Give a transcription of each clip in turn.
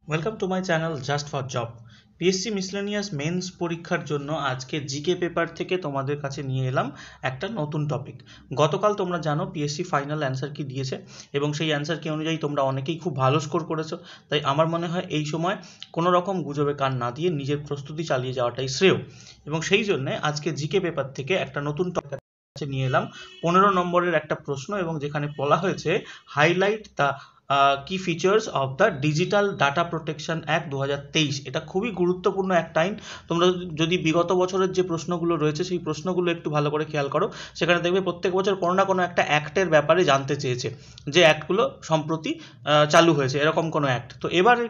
Welcome to my channel just for job. PSC miscellaneous men's পরীক্ষার জন্য আজকে GK paper থেকে তোমাদের কাছে নিয়ে এলাম একটা নতুন টপিক। গতকাল তোমরা জানো পিএসসি ফাইনাল অ্যান্সার কি দিয়েছে এবং সেই অ্যান্সার কি অনুযায়ী তোমরা অনেকেই খুব ভালো স্কোর করেছো। তাই আমার মনে হয় এই সময় কোনো রকম গুজবে কান না দিয়ে নিজের প্রস্তুতি চালিয়ে যাওয়াটাই শ্রেয়, এবং সেই জন্যে আজকে জিকে পেপার থেকে একটা নতুন টপিক নিয়ে এলাম। 15 নম্বরের একটা প্রশ্ন, এবং যেখানে বলা হয়েছে হাইলাইট দ্য কি features of the digital data protection act 2023। এটা খুবই গুরুত্বপূর্ণ একটা আইন। তোমরা যদি বিগত বছরের যে প্রশ্নগুলো রয়েছে সেই প্রশ্নগুলো একটু ভালো করে খেয়াল করো, সেখানে দেখবে প্রত্যেক বছর কোনো না কোনো একটা অ্যাক্টের ব্যাপারে জানতে চেয়েছে, যে অ্যাক্টগুলো সম্প্রতি চালু হয়েছে এরকম কোনো অ্যাক্ট। তো এবারে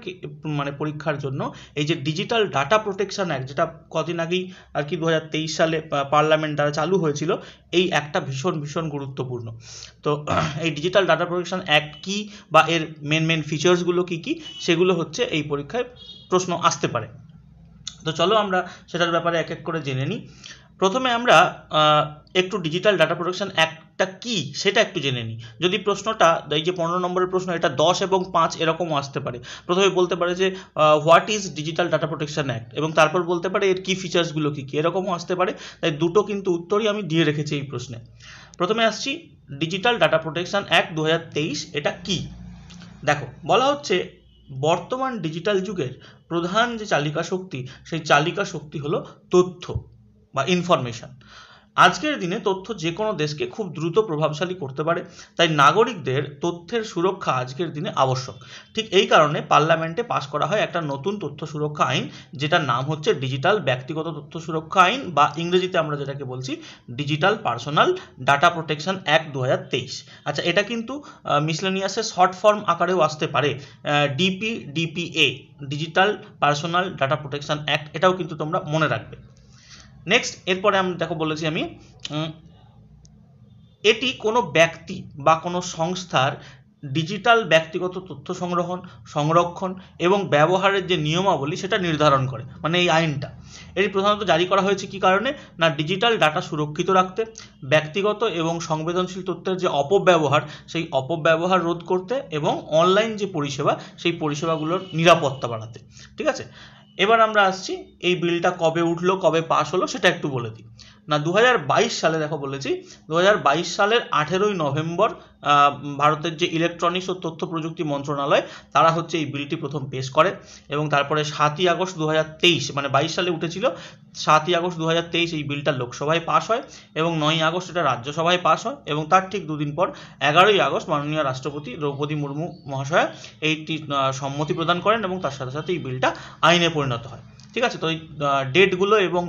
মানে পরীক্ষার জন্য এই যে ডিজিটাল ডাটা প্রোটেকশন অ্যাক্ট, যেটা কদিন আগেই আর কি 2023 সালে পার্লামেন্ট দ্বারা চালু হয়েছিল, এই অ্যাক্টটা ভীষণ ভীষণ গুরুত্বপূর্ণ। তো এই ডিজিটাল ডাটা প্রোটেকশন অ্যাক্ট কি বা এর মেন ফিচার্সগুলো কি কি, সেগুলো হচ্ছে এই পরীক্ষায় প্রশ্ন আসতে পারে। তো চলো আমরা সেটার ব্যাপারে এক এক করে জেনে নিই। প্রথমে আমরা একটু ডিজিটাল ডাটা প্রোটেকশন অ্যাক্টটা কি সেটা একটু জেনে নিই। যদি প্রশ্নটা এই যে 15 নম্বরের প্রশ্ন, এটা 10 এবং 5 এরকমও আসতে পারে। প্রথমে বলতে পারে যে what is digital data protection act, এবং তারপর বলতে পারে এর কি ফিচার্সগুলো কী কী, এরকমও আসতে পারে। তাই দুটো কিন্তু উত্তরই আমি দিয়ে রেখেছি এই প্রশ্নে। প্রথমে আসছি ডিজিটাল ডাটা প্রোটেকশন অ্যাক্ট 2023, এটা কি। দেখো, বলা হচ্ছে বর্তমান ডিজিটাল যুগের প্রধান যে চালিকা শক্তি, সেই চালিকা শক্তি হলো তথ্য বা ইনফরমেশন। আজকের দিনে তথ্য যে কোনো দেশকে খুব দ্রুত প্রভাবশালী করতে পারে, তাই নাগরিকদের তথ্যের সুরক্ষা আজকের দিনে আবশ্যক। ঠিক এই কারণে পার্লামেন্টে পাশ করা হয় একটা নতুন তথ্য সুরক্ষা আইন, যেটার নাম হচ্ছে ডিজিটাল ব্যক্তিগত তথ্য সুরক্ষা আইন, বা ইংরেজিতে আমরা যেটাকে বলছি digital personal data protection act 2023। আচ্ছা, এটা কিন্তু মিসলেনিয়াসের শর্ট ফর্ম আকারেও আসতে পারে, DPA, digital personal data protection act, এটাও কিন্তু তোমরা মনে রাখবে। নেক্সট, এরপরে আমি দেখো বলেছি আমি এটি কোনো ব্যক্তি বা কোনো সংস্থার ডিজিটাল ব্যক্তিগত তথ্য সংরক্ষণ এবং ব্যবহারের যে নিয়মাবলী সেটা নির্ধারণ করে, মানে এই আইনটা। এটি প্রধানত জারি করা হয়েছে কি কারণে না, ডিজিটাল ডাটা সুরক্ষিত রাখতে, ব্যক্তিগত এবং সংবেদনশীল তথ্যের যে অপব্যবহার সেই অপব্যবহার রোধ করতে, এবং অনলাইন যে পরিষেবা সেই পরিষেবাগুলোর নিরাপত্তা বাড়াতে। ঠিক আছে, এবার আমরা আসছি এই বিলটা কবে উঠলো, কবে পাস হলো সেটা একটু বলে দিই। না, 2022 সালে দেখো বলেছি, 2022 সালের 18ই নভেম্বর ভারতের যে ইলেকট্রনিক্স ও তথ্য প্রযুক্তি মন্ত্রণালয়, তারা হচ্ছে এই বিলটি প্রথম পেশ করে, এবং তারপরে 7ই আগস্ট 2023, মানে 22 সালে উঠেছিল, 7ই আগস্ট 2023 এই বিলটা লোকসভায় পাস হয়, এবং 9ই আগস্ট এটা রাজ্যসভায় পাস হয়, এবং তার ঠিক দুদিন পর 11ই আগস্ট মাননীয় রাষ্ট্রপতি দ্রৌপদী মুর্মু মহাশয়া এইটি সম্মতি প্রদান করেন, এবং তার সাথে সাথে এই বিলটা আইনে পরিণত হয়। ঠিক আছে, তো এই ডেটগুলো এবং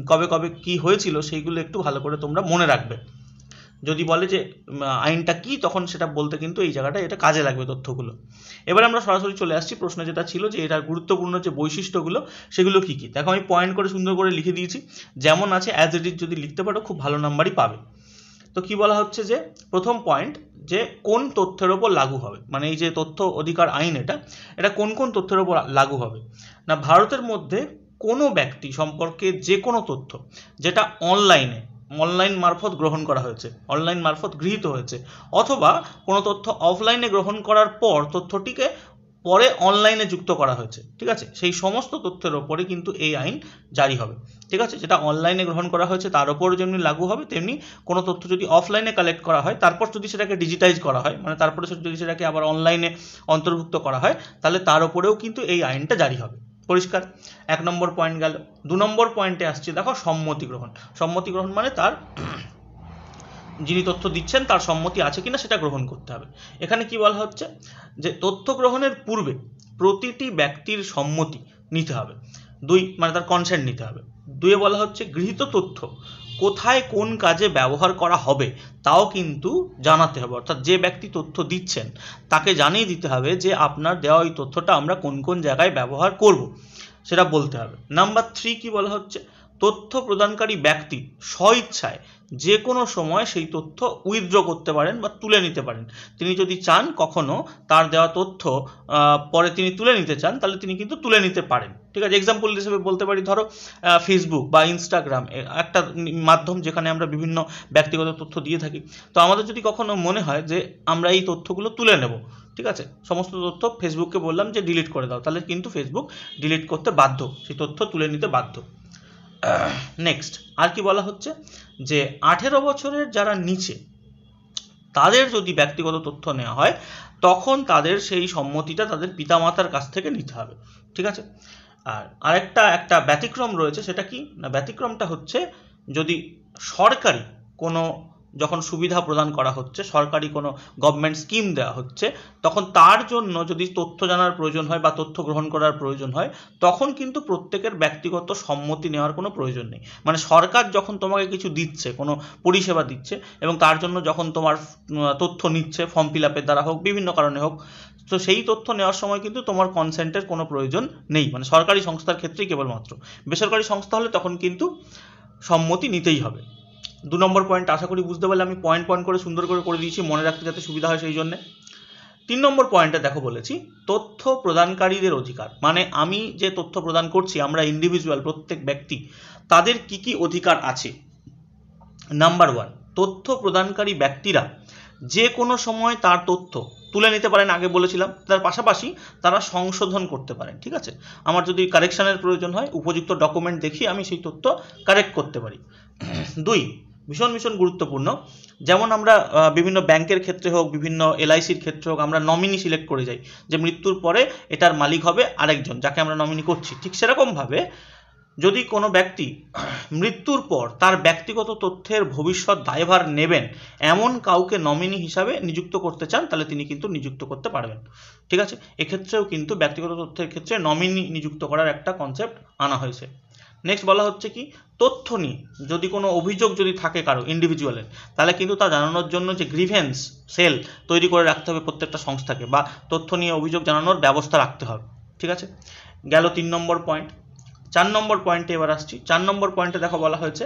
কবে কবে কি হয়েছিল সেইগুলো একটু ভালো করে তোমরা মনে রাখবে। যদি বলে যে আইনটা কি, তখন সেটা বলতে কিন্তু এই জায়গাটা এটা কাজে লাগবে তথ্যগুলো। এবার আমরা সরাসরি চলে আসছি প্রশ্ন যেটা ছিল, যে এটার গুরুত্বপূর্ণ যে বৈশিষ্ট্যগুলো সেগুলো কি কি। দেখো, আমি পয়েন্ট করে সুন্দর করে লিখে দিয়েছি, যেমন আছে অ্যাজ ইট ইজ যদি লিখতে পারো খুব ভালো নাম্বারই পাবে। তো কি বলা হচ্ছে, যে প্রথম পয়েন্ট, যে কোন তথ্যের ওপর লাগু হবে, মানে এই যে তথ্য অধিকার আইন এটা কোন কোন তথ্যের ওপর লাগু হবে। না, ভারতের মধ্যে কোনো ব্যক্তি সম্পর্কে যে কোনো তথ্য যেটা অনলাইন মারফত গ্রহণ করা হয়েছে, অনলাইন মারফত গৃহীত হয়েছে, অথবা কোনো তথ্য অফলাইনে গ্রহণ করার পর তথ্যটিকে পরে অনলাইনে যুক্ত করা হয়েছে, ঠিক আছে, সেই সমস্ত তথ্যের ওপরে কিন্তু এই আইন জারি হবে। ঠিক আছে, যেটা অনলাইনে গ্রহণ করা হয়েছে তার ওপর যেমনি লাগু হবে, তেমনি কোনো তথ্য যদি অফলাইনে কালেক্ট করা হয়, তারপর যদি সেটাকে ডিজিটাইজ করা হয়, মানে তারপরে যদি সেটাকে আবার অনলাইনে অন্তর্ভুক্ত করা হয়, তাহলে তার ওপরেও কিন্তু এই আইনটা জারি হবে। পরিষ্কার, 1 নম্বর পয়েন্ট গেল। 2 নম্বর পয়েন্টে আসছে, দেখো সম্মতি গ্রহণ। সম্মতি গ্রহণ মানে তার যিনি তথ্য দিচ্ছেন তার সম্মতি আছে কিনা সেটা গ্রহণ করতে হবে। এখানে কি বলা হচ্ছে, যে তথ্য গ্রহণের পূর্বে প্রতিটি ব্যক্তির সম্মতি নিতে হবে। 2, মানে তার কনসেন্ট নিতে হবে। 2 বলা হচ্ছে গৃহীত তথ্য কোথায় কোন কাজে ব্যবহার করা হবে তাও কিন্তু জানাতে হবে, অর্থাৎ যে ব্যক্তি তথ্য দিচ্ছেন তাকে জানিয়ে দিতে হবে যে আপনার দেওয়া এই তথ্যটা আমরা কোন কোন জায়গায় ব্যবহার করব সেটা বলতে হবে। নাম্বার 3 কি বলা হচ্ছে, তথ্য প্রদানকারী ব্যক্তি স্বইচ্ছায় যে কোনো সময় সেই তথ্য উইথড্র করতে পারেন বা তুলে নিতে পারেন। তিনি যদি চান কখনো তার দেওয়া তথ্য পরে তিনি তুলে নিতে চান, তাহলে তিনি কিন্তু তুলে নিতে পারেন। ঠিক আছে, এক্সাম্পল হিসেবে বলতে পারি, ধরো ফেসবুক বা ইনস্টাগ্রাম একটা মাধ্যম যেখানে আমরা বিভিন্ন ব্যক্তিগত তথ্য দিয়ে থাকি। তো আমাদের যদি কখনো মনে হয় যে আমরা এই তথ্যগুলো তুলে নেব, ঠিক আছে, সমস্ত তথ্য ফেসবুককে বললাম যে ডিলিট করে দাও, তাহলে কিন্তু ফেসবুক ডিলিট করতে বাধ্য, সেই তথ্য তুলে নিতে বাধ্য। নেক্সট আর কি বলা হচ্ছে যে 18 বছরের যারা নিচে তাদের যদি ব্যক্তিগত তথ্য নেওয়া হয় তখন তাদের সেই সম্মতিটা তাদের পিতামাতার কাছ থেকে নিতে হবে। ঠিক আছে, আর একটা ব্যতিক্রম রয়েছে, সেটা কি না, ব্যতিক্রমটা হচ্ছে যদি সরকারি কোনো যখন সুবিধা প্রদান করা হচ্ছে, সরকারি কোনো গভর্নমেন্ট স্কিম দেওয়া হচ্ছে, তখন তার জন্য যদি তথ্য জানার প্রয়োজন হয় বা তথ্য গ্রহণ করার প্রয়োজন হয়, তখন কিন্তু প্রত্যেকের ব্যক্তিগত সম্মতি নেওয়ার কোনো প্রয়োজন নেই। মানে সরকার যখন তোমাকে কিছু দিচ্ছে, কোনো পরিষেবা দিচ্ছে, এবং তার জন্য যখন তোমার তথ্য নিচ্ছে, ফর্ম ফিল আপের দ্বারা হোক, বিভিন্ন কারণে হোক, তো সেই তথ্য নেওয়ার সময় কিন্তু তোমার কনসেন্টের কোনো প্রয়োজন নেই। মানে সরকারি সংস্থার ক্ষেত্রেই কেবলমাত্র, বেসরকারি সংস্থা হলে তখন কিন্তু সম্মতি নিতেই হবে। 2 নম্বর পয়েন্ট আশা করি বুঝতে পারলে, আমি পয়েন্ট করে সুন্দর করে দিয়েছি, মনে রাখতে যাতে সুবিধা হয় সেই জন্যে। 3 নম্বর পয়েন্টে দেখো বলেছি তথ্য প্রদানকারীদের অধিকার, মানে আমি যে তথ্য প্রদান করছি, আমরা ইন্ডিভিজুয়াল প্রত্যেক ব্যক্তি, তাদের কি কি অধিকার আছে। নাম্বার 1, তথ্য প্রদানকারী ব্যক্তিরা যে কোনো সময় তার তথ্য তুলে নিতে পারেন, আগে বলেছিলাম, তার পাশাপাশি তারা সংশোধন করতে পারেন। ঠিক আছে, আমার যদি কারেকশনের প্রয়োজন হয়, উপযুক্ত ডকুমেন্ট দেখিয়ে আমি সেই তথ্য কারেক্ট করতে পারি। 2, ভীষণ গুরুত্বপূর্ণ, যেমন আমরা বিভিন্ন ব্যাংকের ক্ষেত্রে হোক, বিভিন্ন এলআইসির ক্ষেত্রে হোক, আমরা নমিনি সিলেক্ট করে যাই যে মৃত্যুর পরে এটার মালিক হবে আরেকজন, যাকে আমরা নমিনি করছি। ঠিক সেরকমভাবে যদি কোনো ব্যক্তি মৃত্যুর পর তার ব্যক্তিগত তথ্যের ভবিষ্যৎ দায়ভার নেবেন এমন কাউকে নমিনি হিসাবে নিযুক্ত করতে চান, তাহলে তিনি কিন্তু নিযুক্ত করতে পারবেন। ঠিক আছে, এক্ষেত্রেও কিন্তু ব্যক্তিগত তথ্যের ক্ষেত্রে নমিনি নিযুক্ত করার একটা কনসেপ্ট আনা হয়েছে। নেক্সট বলা হচ্ছে কি, তথ্য নিয়ে যদি কোনো অভিযোগ যদি থাকে কারো ইন্ডিভিজুয়ালের, তাহলে কিন্তু তা জানানোর জন্য যে গ্রিভেন্স সেল তৈরি করে রাখতে হবে প্রত্যেকটা সংস্থাকে, বা তথ্য নিয়ে অভিযোগ জানানোর ব্যবস্থা রাখতে হবে। ঠিক আছে, গেল 3 নম্বর পয়েন্ট। 4 নম্বর পয়েন্টে এবার আসছি। 4 নম্বর পয়েন্টে দেখো বলা হয়েছে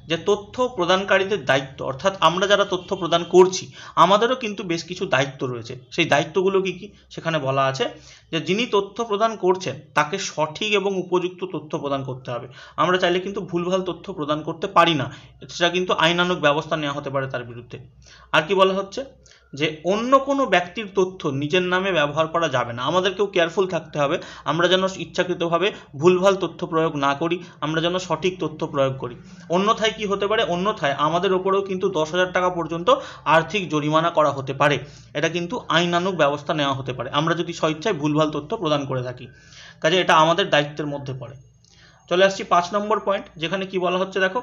যে তথ্য প্রদানকারীদের দায়িত্ব, অর্থাৎ আমরা যারা তথ্য প্রদান করছি আমাদেরও কিন্তু বেশ কিছু দায়িত্ব রয়েছে। সেই দায়িত্বগুলো কি কি সেখানে বলা আছে যে যিনি তথ্য প্রদান করছেন তাকে সঠিক এবং উপযুক্ত তথ্য প্রদান করতে হবে। আমরা চাইলে কিন্তু ভুলভাল তথ্য প্রদান করতে পারি না, সেটা কিন্তু আইনানুগ ব্যবস্থা নেওয়া হতে পারে তার বিরুদ্ধে। আর কি বলা হচ্ছে যে অন্য কোনো ব্যক্তির তথ্য নিজের নামে ব্যবহার করা যাবে না। আমাদেরকেও কেয়ারফুল থাকতে হবে, আমরা যেন ইচ্ছাকৃতভাবে ভুলভাল তথ্য প্রয়োগ না করি, আমরা যেন সঠিক তথ্য প্রয়োগ করি। অন্যথায় কি হতে পারে, অন্যথায় আমাদের ওপরেও কিন্তু 10,000 টাকা পর্যন্ত আর্থিক জরিমানা করা হতে পারে। এটা কিন্তু আইনানুগ ব্যবস্থা নেওয়া হতে পারে আমরা যদি স্বেচ্ছায় ভুলভাল তথ্য প্রদান করে থাকি। কাজে এটা আমাদের দায়িত্বের মধ্যে পড়ে। চলে আসছি 5 নম্বর পয়েন্ট, যেখানে কি বলা হচ্ছে দেখো,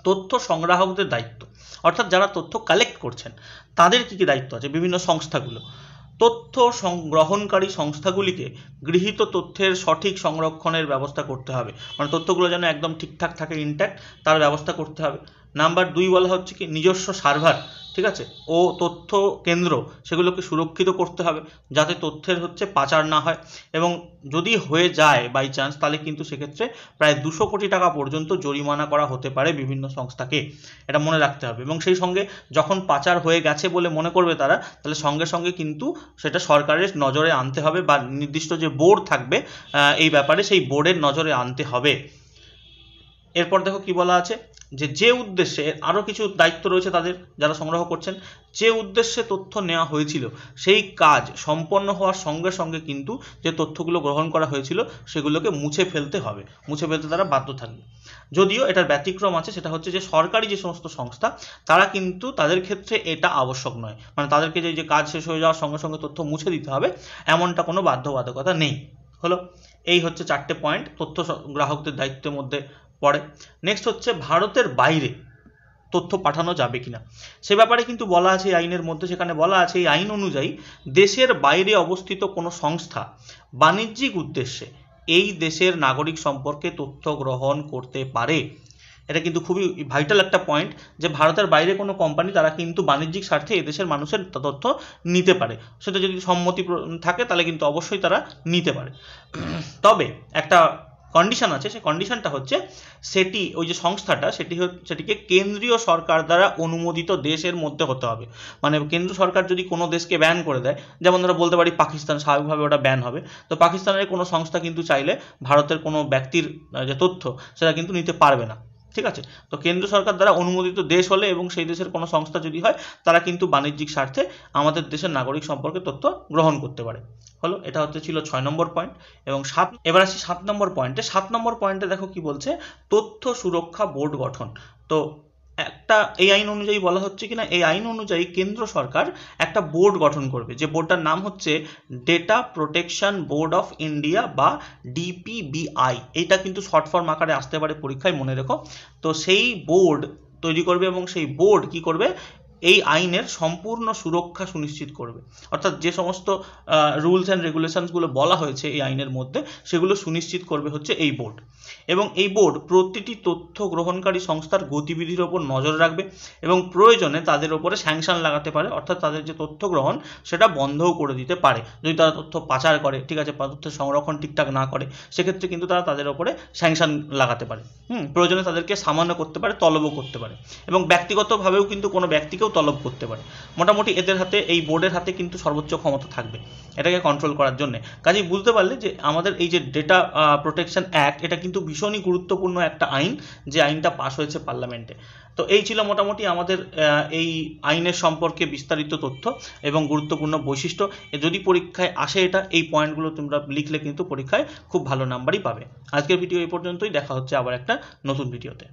তথ্য সংগ্রাহকদের দায়িত্ব, অর্থাৎ যারা তথ্য কালেক্ট করছেন তাদের কি কি দায়িত্ব আছে। বিভিন্ন সংস্থাগুলো, তথ্য সংগ্রহণকারী সংস্থাগুলিকে গৃহীত তথ্যের সঠিক সংরক্ষণের ব্যবস্থা করতে হবে, মানে তথ্যগুলো যেন একদম ঠিকঠাক থাকে, ইনট্যাক্ট, তার ব্যবস্থা করতে হবে। নাম্বার 2 বলা হচ্ছে কি নিজস্ব সার্ভার, ঠিক আছে, ও তথ্য কেন্দ্র, সেগুলোকে সুরক্ষিত করতে হবে যাতে তথ্যের হচ্ছে পাচার না হয়, এবং যদি হয়ে যায় বাই চান্স, তাহলে কিন্তু সেক্ষেত্রে প্রায় 200 কোটি টাকা পর্যন্ত জরিমানা করা হতে পারে বিভিন্ন সংস্থাকে, এটা মনে রাখতে হবে। এবং সেই সঙ্গে যখন পাচার হয়ে গেছে বলে মনে করবে তারা, তাহলে সঙ্গে সঙ্গে কিন্তু সেটা সরকারের নজরে আনতে হবে, বা নির্দিষ্ট যে বোর্ড থাকবে এই ব্যাপারে, সেই বোর্ডের নজরে আনতে হবে। এরপর দেখো কি বলা আছে যে উদ্দেশ্যে, আরও কিছু দায়িত্ব রয়েছে তাদের যারা সংগ্রহ করছেন, যে উদ্দেশ্যে তথ্য নেওয়া হয়েছিল সেই কাজ সম্পন্ন হওয়ার সঙ্গে সঙ্গে কিন্তু যে তথ্যগুলো গ্রহণ করা হয়েছিল সেগুলোকে মুছে ফেলতে হবে, মুছে ফেলতে তারা বাধ্য থাকবে। যদিও এটার ব্যতিক্রম আছে, সেটা হচ্ছে যে সরকারি যে সমস্ত সংস্থা তারা কিন্তু তাদের ক্ষেত্রে এটা আবশ্যক নয়, মানে তাদেরকে যে কাজ শেষ হয়ে যাওয়ার সঙ্গে সঙ্গে তথ্য মুছে দিতে হবে এমনটা কোনো বাধ্যবাধকতা নেই। হলো, এই হচ্ছে 4টে পয়েন্ট তথ্য গ্রাহকদের দায়িত্বের মধ্যে পড়ে। নেক্সট হচ্ছে ভারতের বাইরে তথ্য পাঠানো যাবে কিনা সে ব্যাপারে কিন্তু বলা আছে এই আইনের মধ্যে। সেখানে বলা আছে এই আইন অনুযায়ী দেশের বাইরে অবস্থিত কোনো সংস্থা বাণিজ্যিক উদ্দেশ্যে এই দেশের নাগরিক সম্পর্কে তথ্য গ্রহণ করতে পারে। এটা কিন্তু খুবই ভাইটাল একটা পয়েন্ট, যে ভারতের বাইরে কোনো কোম্পানি তারা কিন্তু বাণিজ্যিক স্বার্থে এদেশের মানুষের তথ্য নিতে পারে, সেটা যদি সম্মতি থাকে তাহলে কিন্তু অবশ্যই তারা নিতে পারে। তবে একটা কন্ডিশন আছে, সেই কন্ডিশনটা হচ্ছে সেটি ওই যে সংস্থাটা সেটিকে কেন্দ্রীয় সরকার দ্বারা অনুমোদিত দেশের মধ্যে হতে হবে। মানে কেন্দ্র সরকার যদি কোনো দেশকে ব্যান করে দেয়, যেমন ধরো বলতে পারি পাকিস্তান, স্বাভাবিকভাবে ওটা ব্যান হবে। তো পাকিস্তানের কোনো সংস্থা কিন্তু চাইলে ভারতের কোনো ব্যক্তির যে তথ্য সেটা কিন্তু নিতে পারবে না। ঠিক আছে। তো কেন্দ্র সরকার দ্বারা অনুমোদিত দেশ হলে এবং সেই দেশের কোনো সংস্থা যদি হয়, তারা কিন্তু বাণিজ্যিক স্বার্থে আমাদের দেশের নাগরিক সম্পর্কে তথ্য গ্রহণ করতে পারে। হলো, এটা ছিল 6 নম্বর পয়েন্ট। এবং এবার আসি 7 নম্বর পয়েন্টে। 7 নম্বর পয়েন্টে দেখো কি বলছে, তথ্য সুরক্ষা বোর্ড গঠন। তো এই আইন অনুযায়ী বলা হচ্ছে কিনা, এই আইন অনুযায়ী কেন্দ্র সরকার একটা বোর্ড গঠন করবে, যে বোর্ডটার নাম হচ্ছে data protection board of India বা DPBI। এইটা কিন্তু শর্ট ফর্ম আকারে আসতে পারে পরীক্ষায়, মনে রেখো। তো সেই বোর্ড তৈরি করবে এবং সেই বোর্ড কি করবে, এই আইনের সম্পূর্ণ সুরক্ষা সুনিশ্চিত করবে। অর্থাৎ যে সমস্ত রুলস অ্যান্ড রেগুলেশনসগুলো বলা হয়েছে এই আইনের মধ্যে, সেগুলো সুনিশ্চিত করবে হচ্ছে এই বোর্ড। এবং এই বোর্ড প্রতিটি তথ্য গ্রহণকারী সংস্থার গতিবিধির ওপর নজর রাখবে এবং প্রয়োজনে তাদের ওপরে স্যাংশন লাগাতে পারে, অর্থাৎ তাদের যে তথ্য গ্রহণ সেটা বন্ধও করে দিতে পারে যদি তারা তথ্য পাচার করে, ঠিক আছে, তথ্যের সংরক্ষণ ঠিকঠাক না করে, সেক্ষেত্রে কিন্তু তারা তাদের ওপরে স্যাংশন লাগাতে পারে। প্রয়োজনে তাদেরকে সামান্য করতে পারে, তলবও করতে পারে, এবং ব্যক্তিগতভাবেও কিন্তু কোনো ব্যক্তিকেও তলব করতে পারে। মোটামুটি এদের হাতে, এই বোর্ডের হাতে কিন্তু সর্বোচ্চ ক্ষমতা থাকবে এটাকে কন্ট্রোল করার জন্য। কাজেই বুঝতে পারলে যে আমাদের এই যে ডেটা প্রোটেকশন অ্যাক্ট, এটা কিন্তু ভীষণই গুরুত্বপূর্ণ একটা আইন, যে আইনটা পাশ হয়েছে পার্লামেন্টে। তো এই ছিল মোটামুটি আমাদের এই আইনের সম্পর্কে বিস্তারিত তথ্য এবং গুরুত্বপূর্ণ বৈশিষ্ট্য। যদি পরীক্ষায় আসে এটা, এই পয়েন্টগুলো তোমরা লিখলে কিন্তু পরীক্ষায় খুব ভালো নাম্বারই পাবে। আজকের ভিডিও এই পর্যন্তই, দেখা হচ্ছে আবার একটা নতুন ভিডিওতে।